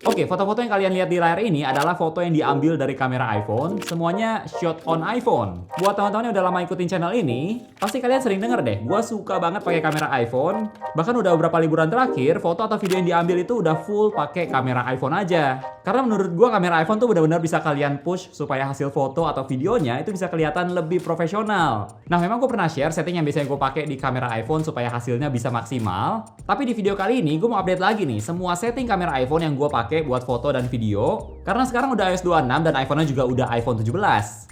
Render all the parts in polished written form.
Oke, foto-foto yang kalian lihat di layar ini adalah foto yang diambil dari kamera iPhone, semuanya shot on iPhone. Buat teman-teman yang udah lama ikutin channel ini, pasti kalian sering denger deh, gua suka banget pakai kamera iPhone. Bahkan udah beberapa liburan terakhir, foto atau video yang diambil itu udah full pakai kamera iPhone aja. Karena menurut gua kamera iPhone tuh benar-benar bisa kalian push supaya hasil foto atau videonya itu bisa kelihatan lebih profesional. Nah, memang gue pernah share setting yang biasanya gue pakai di kamera iPhone supaya hasilnya bisa maksimal. Tapi di video kali ini gue mau update lagi nih semua setting kamera iPhone yang gue pakai buat foto dan video. Karena sekarang udah iOS 26 dan iPhone-nya juga udah iPhone 17.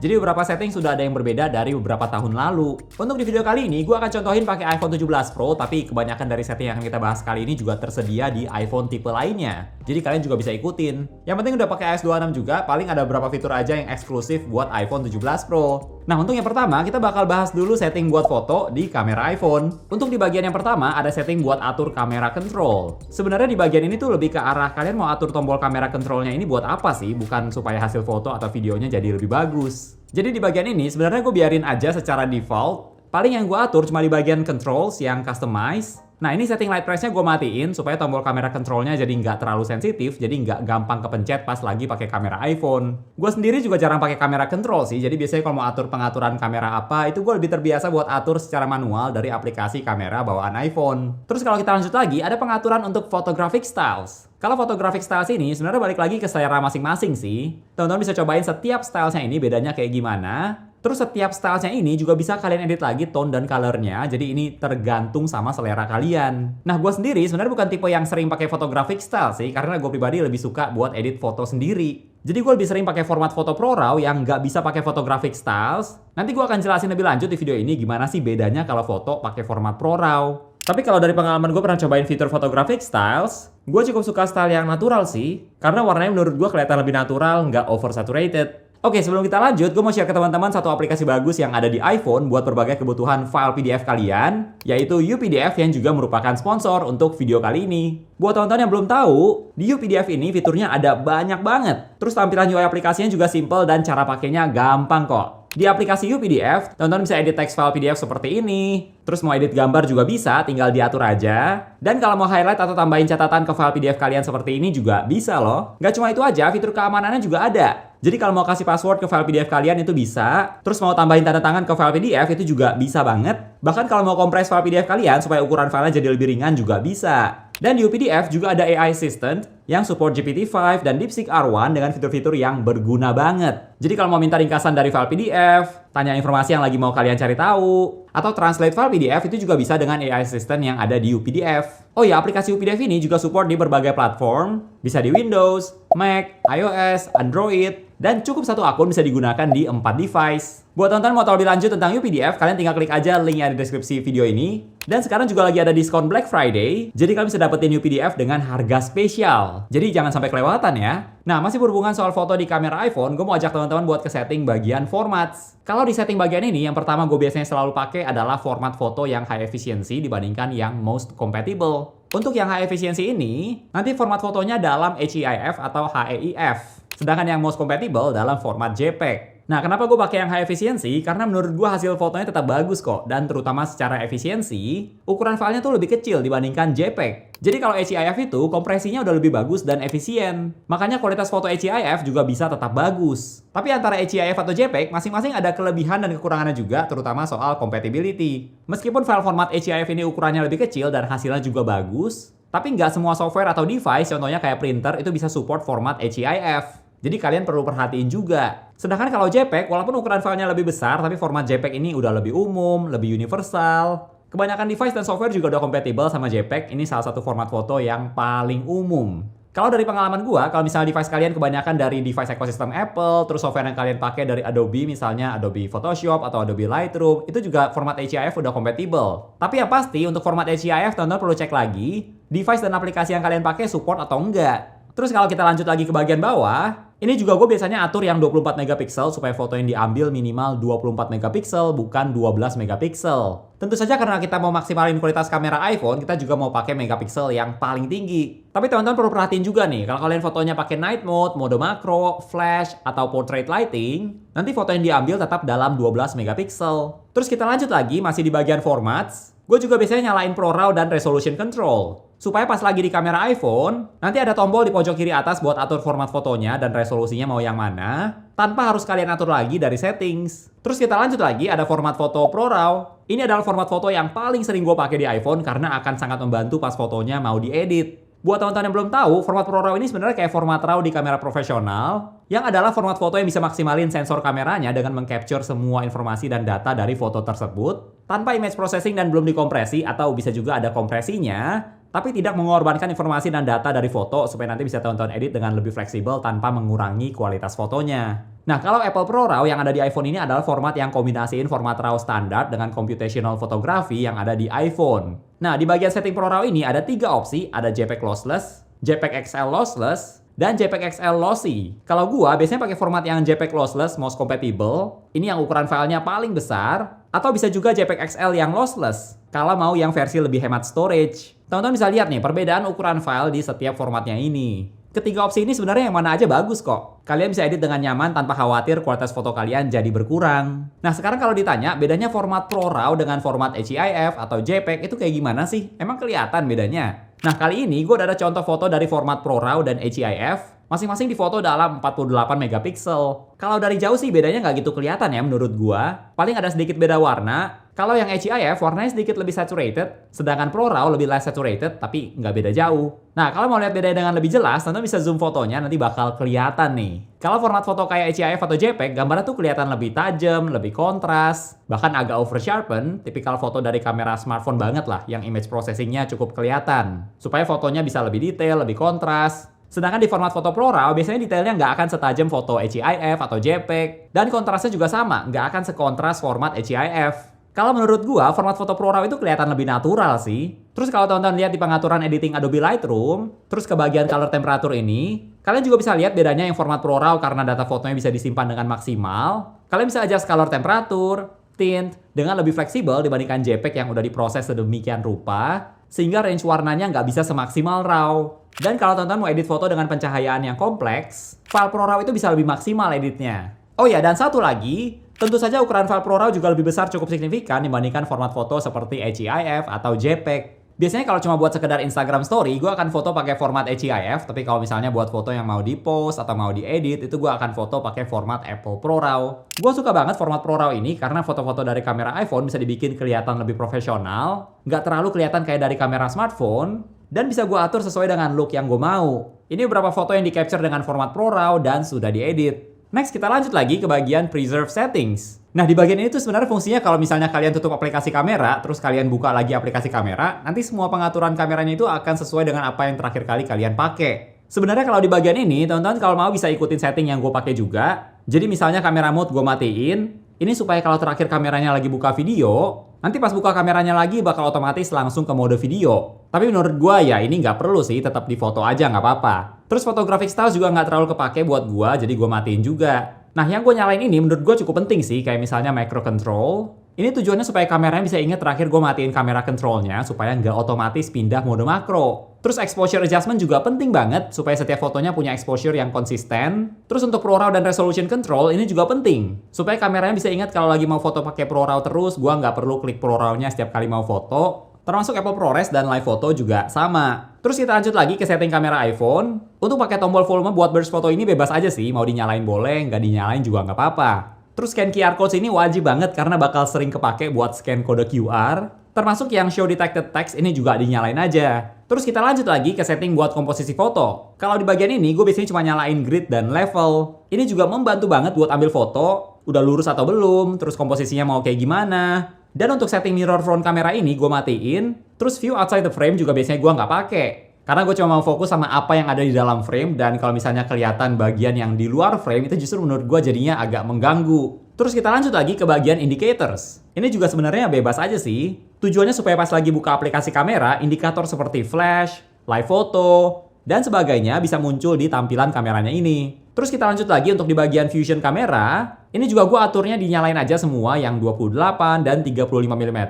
Jadi beberapa setting sudah ada yang berbeda dari beberapa tahun lalu. Untuk di video kali ini gue akan contohin pakai iPhone 17 Pro, tapi kebanyakan dari setting yang akan kita bahas kali ini juga tersedia di iPhone tipe lainnya. Jadi kalian juga bisa ikutin. Yang penting udah pakai iOS 26 juga, paling ada beberapa fitur aja yang eksklusif buat iPhone 17 Pro. Nah, untuk yang pertama, kita bakal bahas dulu setting buat foto di kamera iPhone. Untuk di bagian yang pertama, ada setting buat atur kamera control. Sebenarnya di bagian ini tuh lebih ke arah kalian mau atur tombol kamera controlnya ini buat apa sih? Bukan supaya hasil foto atau videonya jadi lebih bagus. Jadi di bagian ini sebenarnya gue biarin aja secara default. Paling yang gue atur cuma di bagian controls yang customize. Nah, ini setting light press-nya gue matiin supaya tombol kamera controlnya jadi nggak terlalu sensitif, jadi nggak gampang kepencet pas lagi pakai kamera iPhone. Gue sendiri juga jarang pakai kamera control sih, jadi biasanya kalau mau atur pengaturan kamera apa, itu gue lebih terbiasa buat atur secara manual dari aplikasi kamera bawaan iPhone. Terus kalau kita lanjut lagi, ada pengaturan untuk photographic styles. Kalau photographic styles ini sebenarnya balik lagi ke selera masing-masing sih. Teman-teman bisa cobain setiap stylesnya ini bedanya kayak gimana. Terus setiap stylesnya ini juga bisa kalian edit lagi tone dan colornya. Jadi ini tergantung sama selera kalian. Nah, gue sendiri sebenarnya bukan tipe yang sering pakai photographic style sih. Karena gue pribadi lebih suka buat edit foto sendiri. Jadi gue lebih sering pakai format foto ProRAW yang nggak bisa pakai photographic styles. Nanti gue akan jelasin lebih lanjut di video ini gimana sih bedanya kalau foto pakai format ProRAW. Tapi kalau dari pengalaman gue pernah cobain fitur photographic styles, gue cukup suka style yang natural sih. Karena warnanya menurut gue kelihatan lebih natural, nggak oversaturated. Oke, sebelum kita lanjut, gue mau share ke teman-teman satu aplikasi bagus yang ada di iPhone buat berbagai kebutuhan file PDF kalian, yaitu UPDF yang juga merupakan sponsor untuk video kali ini. Buat teman-teman yang belum tahu, di UPDF ini fiturnya ada banyak banget. Terus tampilan UI aplikasinya juga simple dan cara pakainya gampang kok. Di aplikasi UPDF, teman-teman bisa edit text file PDF seperti ini. Terus mau edit gambar juga bisa, tinggal diatur aja. Dan kalau mau highlight atau tambahin catatan ke file PDF kalian seperti ini juga bisa loh. Nggak cuma itu aja, fitur keamanannya juga ada. Jadi kalau mau kasih password ke file PDF kalian itu bisa. Terus mau tambahin tanda tangan ke file PDF itu juga bisa banget. Bahkan kalau mau kompres file PDF kalian supaya ukuran filenya jadi lebih ringan juga bisa. Dan di UPDF juga ada AI Assistant yang support GPT-5 dan DeepSeek R1 dengan fitur-fitur yang berguna banget. Jadi kalau mau minta ringkasan dari file PDF, tanya informasi yang lagi mau kalian cari tahu, atau translate file PDF itu juga bisa dengan AI Assistant yang ada di UPDF. Oh ya, aplikasi UPDF ini juga support di berbagai platform, bisa di Windows, Mac, iOS, Android, dan cukup satu akun bisa digunakan di 4 device. Buat teman-teman mau tahu lebih lanjut tentang UPDF, kalian tinggal klik aja link yang ada di deskripsi video ini. Dan sekarang juga lagi ada diskon Black Friday, jadi kalian bisa dapetin UPDF dengan harga spesial. Jadi jangan sampai kelewatan ya. Nah, masih berhubungan soal foto di kamera iPhone, gue mau ajak teman-teman buat ke setting bagian formats. Kalau di setting bagian ini, yang pertama gue biasanya selalu pakai adalah format foto yang high efficiency dibandingkan yang most compatible. Untuk yang high efficiency ini, nanti format fotonya dalam HEIF atau HEIF. Sedangkan yang most compatible dalam format JPEG. Nah, kenapa gue pakai yang high efficiency? Karena menurut gue hasil fotonya tetap bagus kok. Dan terutama secara efisiensi, ukuran filenya tuh lebih kecil dibandingkan JPEG. Jadi kalau HEIF itu kompresinya udah lebih bagus dan efisien. Makanya kualitas foto HEIF juga bisa tetap bagus. Tapi antara HEIF atau JPEG, masing-masing ada kelebihan dan kekurangannya juga, terutama soal compatibility. Meskipun file format HEIF ini ukurannya lebih kecil dan hasilnya juga bagus, tapi nggak semua software atau device, contohnya kayak printer, itu bisa support format HEIF. Jadi kalian perlu perhatiin juga. Sedangkan kalau JPEG, walaupun ukuran filenya lebih besar, tapi format JPEG ini udah lebih umum, lebih universal. Kebanyakan device dan software juga udah compatible sama JPEG. Ini salah satu format foto yang paling umum. Kalau dari pengalaman gua, kalau misalnya device kalian kebanyakan dari device ekosistem Apple, terus software yang kalian pakai dari Adobe, misalnya Adobe Photoshop atau Adobe Lightroom, itu juga format HEIF udah compatible. Tapi yang pasti untuk format HEIF, teman-teman perlu cek lagi, device dan aplikasi yang kalian pakai support atau enggak. Terus kalau kita lanjut lagi ke bagian bawah, ini juga gue biasanya atur yang 24 megapiksel supaya foto yang diambil minimal 24 megapiksel bukan 12 megapiksel. Tentu saja karena kita mau maksimalin kualitas kamera iPhone, kita juga mau pakai megapiksel yang paling tinggi. Tapi teman-teman perlu perhatiin juga nih, kalau kalian fotonya pakai night mode, mode makro, flash, atau portrait lighting, nanti foto yang diambil tetap dalam 12 megapiksel. Terus kita lanjut lagi, masih di bagian formats, gue juga biasanya nyalain ProRAW dan resolution control. supaya pas lagi di kamera iPhone, nanti ada tombol di pojok kiri atas buat atur format fotonya dan resolusinya mau yang mana, tanpa harus kalian atur lagi dari settings. Terus kita lanjut lagi, ada format foto ProRAW. Ini adalah format foto yang paling sering gue pakai di iPhone karena akan sangat membantu pas fotonya mau diedit. Buat teman-teman yang belum tahu, format ProRAW ini sebenarnya kayak format RAW di kamera profesional, yang adalah format foto yang bisa maksimalin sensor kameranya dengan mengcapture semua informasi dan data dari foto tersebut, tanpa image processing dan belum dikompresi, atau bisa juga ada kompresinya, tapi tidak mengorbankan informasi dan data dari foto supaya nanti bisa teman-teman edit dengan lebih fleksibel tanpa mengurangi kualitas fotonya. Nah, kalau Apple ProRAW yang ada di iPhone ini adalah format yang kombinasiin format RAW standar dengan computational photography yang ada di iPhone. Nah, di bagian setting ProRAW ini ada 3 opsi, ada JPEG Lossless, JPEG XL Lossless, dan JPEG XL Lossy. Kalau gua biasanya pakai format yang JPEG Lossless most compatible, ini yang ukuran filenya paling besar, atau bisa juga JPEG XL yang lossless, kalau mau yang versi lebih hemat storage. Teman-teman bisa lihat nih perbedaan ukuran file di setiap formatnya ini. Ketiga opsi ini sebenarnya yang mana aja bagus kok. Kalian bisa edit dengan nyaman tanpa khawatir kualitas foto kalian jadi berkurang. Nah, sekarang kalau ditanya bedanya format ProRAW dengan format HEIF atau JPEG itu kayak gimana sih? Emang kelihatan bedanya? Nah, kali ini gue udah ada contoh foto dari format ProRAW dan HEIF. Masing-masing difoto dalam 48 megapiksel. Kalau dari jauh sih bedanya nggak gitu kelihatan ya menurut gua. Paling ada sedikit beda warna. Kalau yang HEIF warnanya sedikit lebih saturated, sedangkan ProRAW lebih less saturated, tapi nggak beda jauh. Nah, kalau mau lihat bedanya dengan lebih jelas, tentu bisa zoom fotonya, nanti bakal kelihatan nih. Kalau format foto kayak HEIF atau JPEG, gambarnya tuh kelihatan lebih tajam, lebih kontras, bahkan agak over sharpen, tipikal foto dari kamera smartphone banget lah, yang image processingnya cukup kelihatan. Supaya fotonya bisa lebih detail, lebih kontras. Sedangkan di format foto ProRAW, biasanya detailnya nggak akan setajam foto HEIF atau JPEG. Dan kontrasnya juga sama, nggak akan sekontras format HEIF. Kalau menurut gua, format foto ProRAW itu kelihatan lebih natural sih. Terus kalau teman-teman lihat di pengaturan editing Adobe Lightroom, terus ke bagian color temperature ini, kalian juga bisa lihat bedanya yang format ProRAW karena data fotonya bisa disimpan dengan maksimal. Kalian bisa adjust color temperature, tint, dengan lebih fleksibel dibandingkan JPEG yang udah diproses sedemikian rupa, sehingga range warnanya nggak bisa semaksimal RAW. Dan kalau teman-teman mau edit foto dengan pencahayaan yang kompleks, file ProRAW itu bisa lebih maksimal editnya. Oh ya, dan satu lagi, tentu saja ukuran file ProRAW juga lebih besar cukup signifikan dibandingkan format foto seperti HEIF atau JPEG. Biasanya kalau cuma buat sekedar Instagram story, gue akan foto pakai format HEIF, tapi kalau misalnya buat foto yang mau di-post atau mau diedit, itu gue akan foto pakai format Apple ProRAW. Gue suka banget format ProRAW ini karena foto-foto dari kamera iPhone bisa dibikin kelihatan lebih profesional, nggak terlalu kelihatan kayak dari kamera smartphone, dan bisa gue atur sesuai dengan look yang gue mau. Ini beberapa foto yang di-capture dengan format ProRAW dan sudah diedit. Next, kita lanjut lagi ke bagian Preserve Settings. Nah, di bagian ini tuh sebenarnya fungsinya kalau misalnya kalian tutup aplikasi kamera, terus kalian buka lagi aplikasi kamera, nanti semua pengaturan kameranya itu akan sesuai dengan apa yang terakhir kali kalian pakai. Sebenarnya kalau di bagian ini, teman-teman kalau mau bisa ikutin setting yang gue pakai juga. Jadi misalnya kamera mode gue matiin, ini supaya kalau terakhir kameranya lagi buka video, nanti pas buka kameranya lagi bakal otomatis langsung ke mode video. Tapi menurut gue ya ini nggak perlu sih, tetap di foto aja nggak apa-apa. Terus photographic style juga nggak terlalu kepake buat gue, jadi gue matiin juga. Nah, yang gue nyalain ini menurut gue cukup penting sih, kayak misalnya micro control. Ini tujuannya supaya kameranya bisa ingat terakhir gue matiin kamera controlnya, supaya nggak otomatis pindah mode makro. Terus exposure adjustment juga penting banget, supaya setiap fotonya punya exposure yang konsisten. Terus untuk ProRAW dan resolution control, ini juga penting. Supaya kameranya bisa ingat kalau lagi mau foto pakai ProRAW terus, gue nggak perlu klik ProRAW-nya setiap kali mau foto. Termasuk Apple ProRes dan Live Photo juga sama. Terus kita lanjut lagi ke setting kamera iPhone. Untuk pakai tombol volume buat burst foto ini bebas aja sih. Mau dinyalain boleh, nggak dinyalain juga nggak apa-apa. Terus scan QR code ini wajib banget karena bakal sering kepake buat scan kode QR. Termasuk yang show detected text ini juga dinyalain aja. Terus kita lanjut lagi ke setting buat komposisi foto. Kalau di bagian ini gue biasanya cuma nyalain grid dan level. Ini juga membantu banget buat ambil foto. Udah lurus atau belum, terus komposisinya mau kayak gimana. Dan untuk setting mirror front kamera ini gue matiin. Terus view outside the frame juga biasanya gue nggak pakai. Karena gue cuma mau fokus sama apa yang ada di dalam frame. Dan kalau misalnya kelihatan bagian yang di luar frame, itu justru menurut gue jadinya agak mengganggu. Terus kita lanjut lagi ke bagian indicators. Ini juga sebenarnya bebas aja sih. Tujuannya supaya pas lagi buka aplikasi kamera, indikator seperti flash, live photo, dan sebagainya bisa muncul di tampilan kameranya ini. Terus kita lanjut lagi untuk di bagian fusion kamera. Ini juga gue aturnya dinyalain aja semua yang 28 dan 35 mm.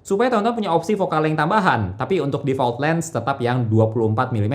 Supaya teman-teman punya opsi focal length tambahan. Tapi untuk default lens tetap yang 24 mm.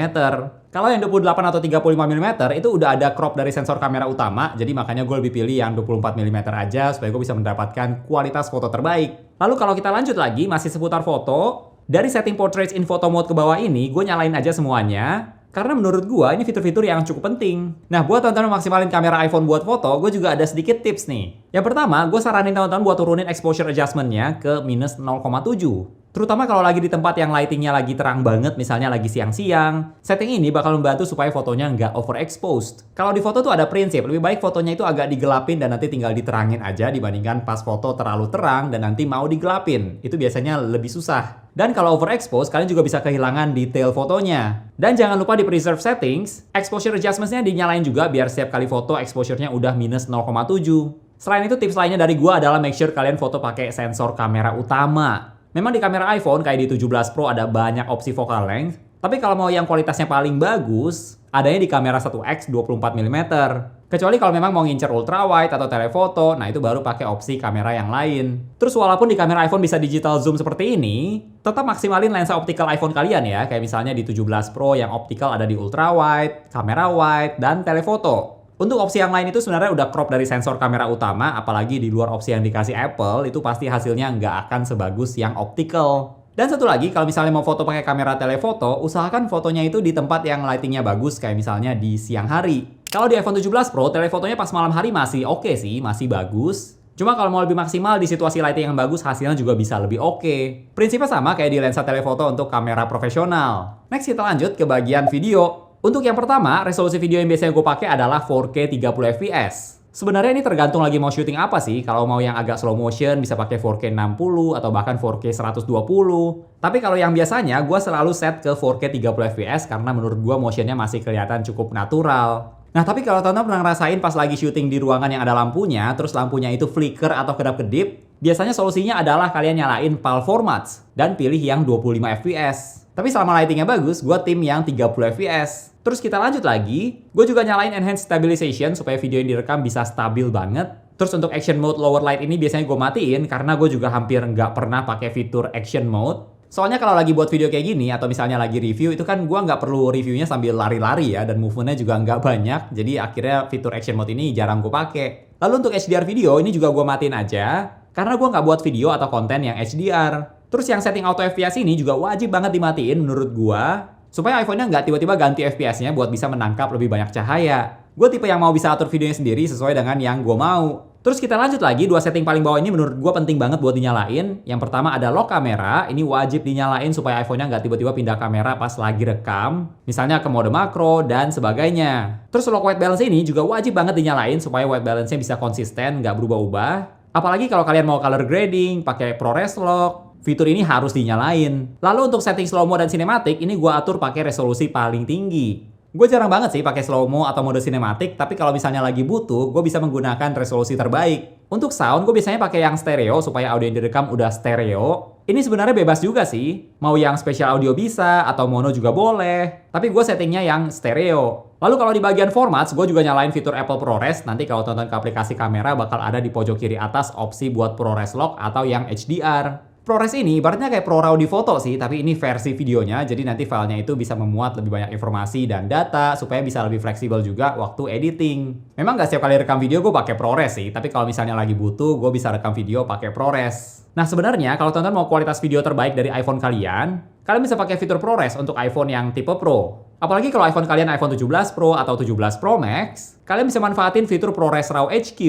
Kalau yang 28 atau 35 mm itu udah ada crop dari sensor kamera utama. Jadi makanya gue lebih pilih yang 24 mm aja supaya gue bisa mendapatkan kualitas foto terbaik. Lalu kalau kita lanjut lagi masih seputar foto. Dari setting portraits in photo mode ke bawah ini, gue nyalain aja semuanya. Karena menurut gue ini fitur-fitur yang cukup penting. Nah, buat teman-teman maksimalin kamera iPhone buat foto, gue juga ada sedikit tips nih. Yang pertama, gue saranin teman-teman buat turunin exposure adjustment-nya ke minus 0,7. Terutama kalau lagi di tempat yang lightingnya lagi terang banget, misalnya lagi siang-siang. Setting ini bakal membantu supaya fotonya nggak overexposed. Kalau di foto tuh ada prinsip, lebih baik fotonya itu agak digelapin dan nanti tinggal diterangin aja dibandingkan pas foto terlalu terang dan nanti mau digelapin. Itu biasanya lebih susah. Dan kalau overexposed, kalian juga bisa kehilangan detail fotonya. Dan jangan lupa di preserve settings, exposure adjustments-nya dinyalain juga biar setiap kali foto exposure-nya udah minus 0,7. Selain itu, tips lainnya dari gua adalah make sure kalian foto pakai sensor kamera utama. Memang di kamera iPhone kayak di 17 Pro ada banyak opsi focal length, tapi kalau mau yang kualitasnya paling bagus, adanya di kamera 1x 24mm. Kecuali kalau memang mau ngincer ultrawide atau telefoto, nah itu baru pakai opsi kamera yang lain. Terus walaupun di kamera iPhone bisa digital zoom seperti ini, tetap maksimalin lensa optical iPhone kalian ya, kayak misalnya di 17 Pro yang optical ada di ultrawide, kamera wide, dan telefoto. Untuk opsi yang lain itu sebenarnya udah crop dari sensor kamera utama, apalagi di luar opsi yang dikasih Apple, itu pasti hasilnya nggak akan sebagus yang optical. Dan satu lagi, kalau misalnya mau foto pakai kamera telefoto, usahakan fotonya itu di tempat yang lightingnya bagus, kayak misalnya di siang hari. Kalau di iPhone 17 Pro, telefotonya pas malam hari masih oke sih, masih bagus. Cuma kalau mau lebih maksimal di situasi lighting yang bagus, hasilnya juga bisa lebih oke. Prinsipnya sama kayak di lensa telefoto untuk kamera profesional. Next kita lanjut ke bagian video. Untuk yang pertama, resolusi video yang biasanya gue pakai adalah 4K 30 fps. Sebenarnya ini tergantung lagi mau syuting apa sih. Kalau mau yang agak slow motion bisa pakai 4K 60 atau bahkan 4K 120. Tapi kalau yang biasanya gue selalu set ke 4K 30 fps karena menurut gue motionnya masih kelihatan cukup natural. Nah, tapi kalau teman-teman pernah ngerasain pas lagi syuting di ruangan yang ada lampunya, terus lampunya itu flicker atau kedap-kedip, biasanya solusinya adalah kalian nyalain PAL formats dan pilih yang 25 fps. Tapi selama lightingnya bagus, gue tim yang 30 fps. Terus kita lanjut lagi, gue juga nyalain Enhanced Stabilization supaya video yang direkam bisa stabil banget. Terus untuk Action Mode Lower Light ini biasanya gue matiin karena gue juga hampir nggak pernah pakai fitur Action Mode. Soalnya kalau lagi buat video kayak gini atau misalnya lagi review itu kan gue nggak perlu reviewnya sambil lari-lari ya dan movementnya juga nggak banyak. Jadi akhirnya fitur Action Mode ini jarang gue pakai. Lalu untuk HDR video ini juga gue matiin aja karena gue nggak buat video atau konten yang HDR. Terus yang setting auto FPS ini juga wajib banget dimatiin menurut gua, supaya iPhone-nya nggak tiba-tiba ganti FPS-nya buat bisa menangkap lebih banyak cahaya. Gue tipe yang mau bisa atur videonya sendiri sesuai dengan yang gue mau. Terus kita lanjut lagi, dua setting paling bawah ini menurut gue penting banget buat dinyalain. Yang pertama ada lock kamera, ini wajib dinyalain supaya iPhone-nya nggak tiba-tiba pindah kamera pas lagi rekam. Misalnya ke mode makro dan sebagainya. Terus lock white balance ini juga wajib banget dinyalain supaya white balance-nya bisa konsisten, nggak berubah-ubah. Apalagi kalau kalian mau color grading, pakai ProRes lock. Fitur ini harus dinyalain. Lalu untuk setting slow-mo dan sinematik, ini gue atur pakai resolusi paling tinggi. Gue jarang banget sih pakai slow-mo atau mode sinematik, tapi kalau misalnya lagi butuh, gue bisa menggunakan resolusi terbaik. Untuk sound, gue biasanya pakai yang stereo supaya audio yang direkam udah stereo. Ini sebenarnya bebas juga sih. Mau yang special audio bisa, atau mono juga boleh. Tapi gue settingnya yang stereo. Lalu kalau di bagian formats, gue juga nyalain fitur Apple ProRes. Nanti kalau tonton ke aplikasi kamera bakal ada di pojok kiri atas opsi buat ProRes Lock atau yang HDR. ProRes ini ibaratnya kayak ProRAW di foto sih, tapi ini versi videonya, jadi nanti filenya itu bisa memuat lebih banyak informasi dan data supaya bisa lebih fleksibel juga waktu editing. Memang nggak setiap kali rekam video gue pakai ProRes sih, tapi kalau misalnya lagi butuh, gue bisa rekam video pakai ProRes. Nah sebenarnya kalau teman-teman mau kualitas video terbaik dari iPhone kalian bisa pakai fitur ProRes untuk iPhone yang tipe Pro. Apalagi kalau iPhone kalian iPhone 17 Pro atau 17 Pro Max, kalian bisa manfaatin fitur ProRes RAW HQ.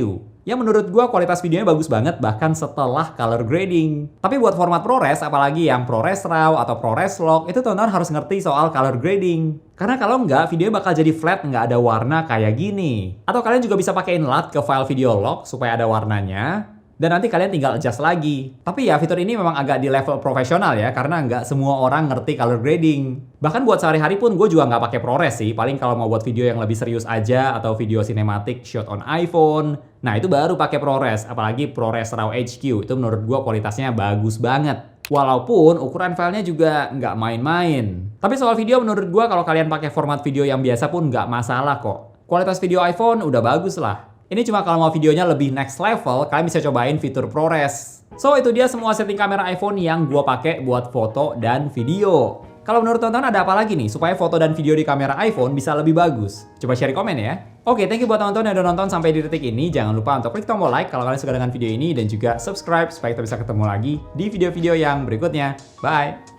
Yang menurut gua kualitas videonya bagus banget bahkan setelah color grading. Tapi buat format ProRes, apalagi yang ProRes RAW atau ProRes Lock, itu teman-teman harus ngerti soal color grading. Karena kalau nggak, videonya bakal jadi flat, nggak ada warna kayak gini. Atau kalian juga bisa pakein LUT ke file video log supaya ada warnanya. Dan nanti kalian tinggal adjust lagi. Tapi ya fitur ini memang agak di level profesional ya, karena nggak semua orang ngerti color grading. Bahkan buat sehari-hari pun gue juga nggak pakai ProRes sih. Paling kalau mau buat video yang lebih serius aja atau video sinematik shot on iPhone, nah itu baru pakai ProRes. Apalagi ProRes RAW HQ, itu menurut gue kualitasnya bagus banget. Walaupun ukuran filenya juga nggak main-main. Tapi soal video menurut gue kalau kalian pakai format video yang biasa pun nggak masalah kok. Kualitas video iPhone udah bagus lah. Ini cuma kalau mau videonya lebih next level, kalian bisa cobain fitur ProRes. So, itu dia semua setting kamera iPhone yang gue pakai buat foto dan video. Kalau menurut teman-teman ada apa lagi nih supaya foto dan video di kamera iPhone bisa lebih bagus? Coba share di komen ya. Oke, thank you buat teman-teman yang udah nonton sampai di detik ini. Jangan lupa untuk klik tombol like kalau kalian suka dengan video ini dan juga subscribe supaya kita bisa ketemu lagi di video-video yang berikutnya. Bye!